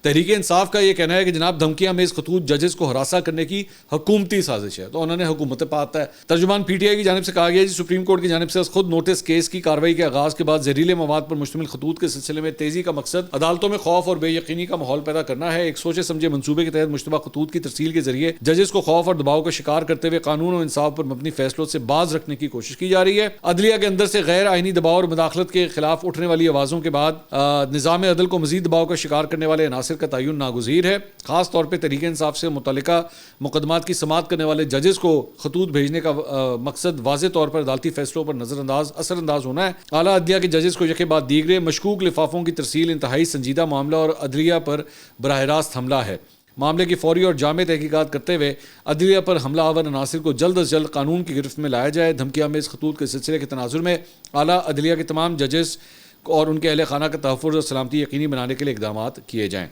तहरीक इंसाफ का यह कहना है कि जनाब धमकियां में इस खतूत जजेस को हरासा करने की हुकूमती साजिश है, तो उन्होंने हुकूमत पाता है। तर्जुमान पीटीआई की जानिब से कहा गया है सुप्रीम कोर्ट की जानिब से खुद नोटिस केस की कार्रवाई के आगाज के बाद जहरीले मवाद पर मुश्तमिल खतूत के सिलसिले में तेजी का मकसद अदालतों में खौफ और बेयकीनी का माहौल पैदा करना है। एक सोचे समझे मनसूबे के तहत मुश्तबा खतूत की तरसील के जरिए जजेस को खौफ और दबाव का शिकार करते हुए कानून और इंसाफ पर मबनी फैसलों से बाज रखने की कोशिश की जा रही है। अदलिया के अंदर से गैर आईनी दबाव और मुदाखलत के खिलाफ उठने वाली आवाजों के बाद निज़ाम अदल को मजीद दबाव का शिकार करने वाले अनासिर का तयन नागुज़ीर है। खास तौर पर तहरीक इंसाफ से मुतल्लिका मुकदमात की समाअत करने वाले जजेस को खतूत भेजने का मकसद वाज़े तौर पर अदालती फैसलों पर असरअंदाज होना है। आला अदलिया के जजेस को यके बाद दीगरे मशकूक लिफाफों की तरसील इंतहाई संजीदा मामला और अदलिया पर बराह रास्त हमला है। मामले की फौरी और जामे तहकीकात करते हुए अदलिया पर हमला आवर अनासिर को जल्द अज जल्द कानून की गिरफ्त में लाया जाए। धमकियां में इस खतूत के सिलसिले के तनाजुर में आला अदलिया के तमाम जजेस और उनके अहल खाना का तहफ़्फ़ुज़ और सलामती यकीनी बनाने के लिए इक़दामात किए जाएँ।